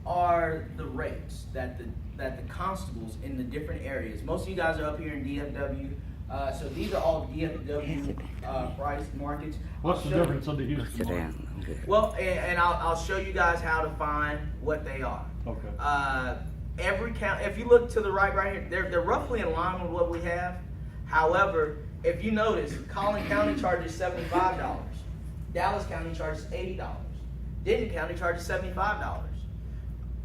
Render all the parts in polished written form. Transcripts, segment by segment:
are the rates that the constables in the different areas. Most of you guys are up here in DFW, so these are all DFW price markets. What's the difference of the Houston market? Well, and I'll show you guys how to find what they are. Okay. Every count, if you look to the right here, they're roughly in line with what we have. However, if you notice, Collin County charges $75. Dallas County charges $80. Denton County charges $75.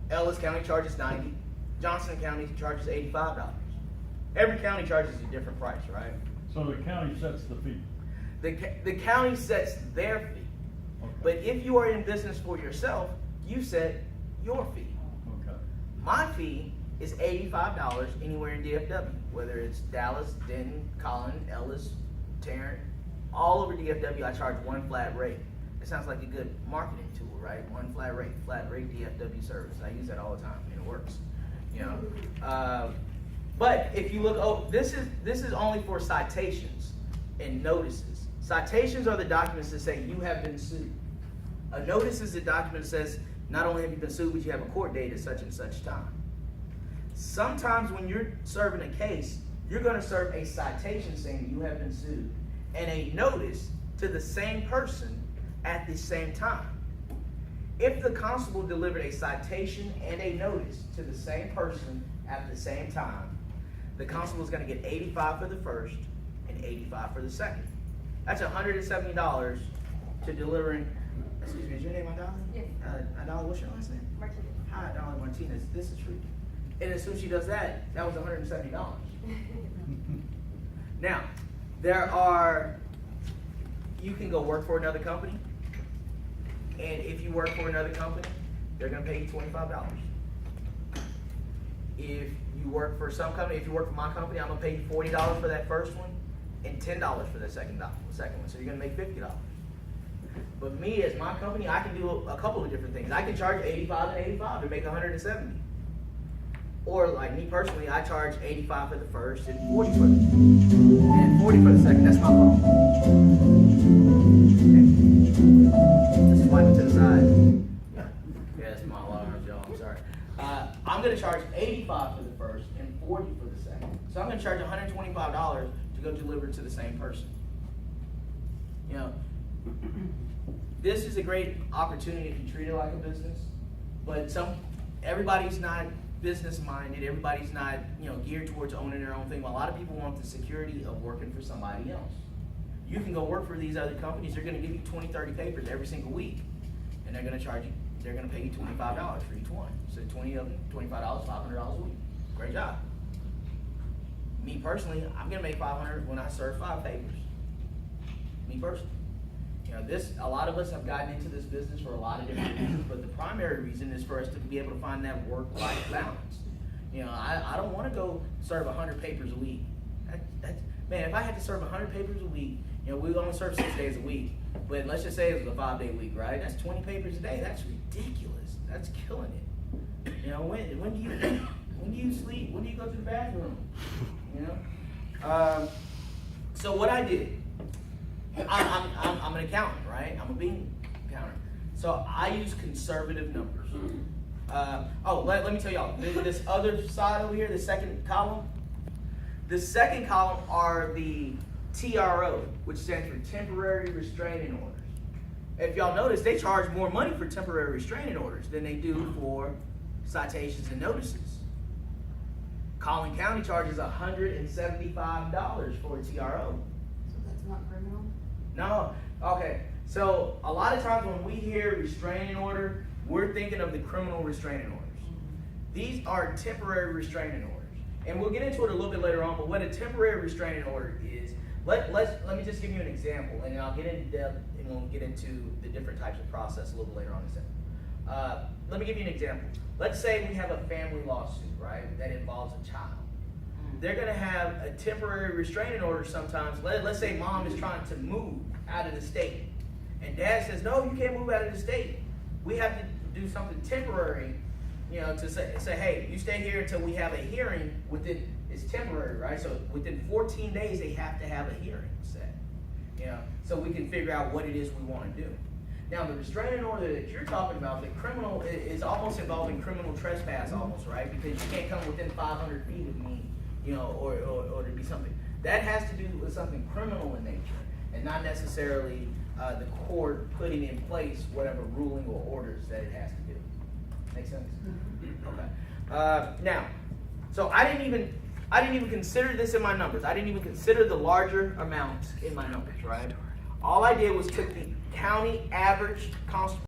Ellis County charges $90. Johnson County charges $85. Every county charges a different price, right? So the county sets the fee. The county sets their fee. Okay. But if you are in business for yourself, you set your fee. Okay. My fee is $85 anywhere in DFW, whether it's Dallas, Denton, Collin, Ellis, Tarrant, all over DFW. I charge one flat rate. It sounds like a good marketing tool, right? One flat rate DFW service. I use that all the time, and it works. You know, but if you look, this is only for citations and notices. Citations are the documents that say you have been sued. A notice is a document that says not only have you been sued, but you have a court date at such and such time. Sometimes when you're serving a case, you're going to serve a citation saying you have been sued and a notice to the same person at the same time. If the constable delivered a citation and a notice to the same person at the same time, the constable is going to get $85 for the first and $85 for the second. That's $170 to delivering. Excuse me, is your name Adali? Yes. Adali, what's your last name? Martinez. Hi, Adali Martinez. This is true. And as soon as she does that, that was $170. Now, you can go work for another company, and if you work for another company, they're going to pay you $25. If you work for some company, if you work for my company, I'm going to pay you $40 for that first one and $10 for the second one. So you're going to make $50. But me, as my company, I can do a couple of different things. I can charge $85 and $85 to make $170. Or like me personally, I charge $85 for the first and $40 for the second. That's my fault. Just wipe it to the side. Yeah, that's my alarm, y'all. I'm sorry. I'm going to charge $85 for the first and $40 for the second. So I'm going to charge $125 to go deliver to the same person. You know, this is a great opportunity if you treat it like a business, but everybody's not business minded. Everybody's not, geared towards owning their own thing. A lot of people want the security of working for somebody else. You can go work for these other companies. They're going to give you 20, 30 papers every single week, and they're going to charge you. They're going to pay you $25 for each one. So 20 of them, $25, $500 a week. Great job. Me personally, I'm going to make $500 when I serve 5 papers. Me personally. A lot of us have gotten into this business for a lot of different reasons, but the primary reason is for us to be able to find that work-life balance. I don't want to go serve 100 papers a week. Man, if I had to serve 100 papers a week, we only serve 6 days a week, but let's just say it was a 5-day week, right? That's 20 papers a day. That's ridiculous. That's killing it. When do you sleep? When do you go to the bathroom? So what I did, I'm an accountant, right? I'm a bean counter. So I use conservative numbers. Let me tell y'all, this other side over here, the second column, are the TRO, which stands for Temporary Restraining Orders. If y'all notice, they charge more money for temporary restraining orders than they do for citations and notices. Collin County charges $175 for a TRO. So that's not criminal? No. Okay. So a lot of times when we hear restraining order, we're thinking of the criminal restraining orders. These are temporary restraining orders. And we'll get into it a little bit later on, but what a temporary restraining order is, let me just give you an example, and then I'll get into depth, and we'll get into the different types of process a little later on in a second. Let me give you an example. Let's say we have a family lawsuit, right, that involves a child. They're going to have a temporary restraining order sometimes. Let's say mom is trying to move out of the state. And dad says, no, you can't move out of the state. We have to do something temporary, to say, hey, you stay here until we have a hearing it's temporary, right? So within 14 days, they have to have a hearing set, so we can figure out what it is we want to do. Now, the restraining order that you're talking about, the criminal is almost involving criminal trespass almost, right? Because you can't come within 500 feet of me, you know, or to be something. That has to do with something criminal in nature and not necessarily the court putting in place whatever ruling or orders that it has to do. Make sense? Okay. Now, so I didn't even consider this in my numbers. I didn't even consider the larger amounts in my numbers, right? All I did was took the county average constable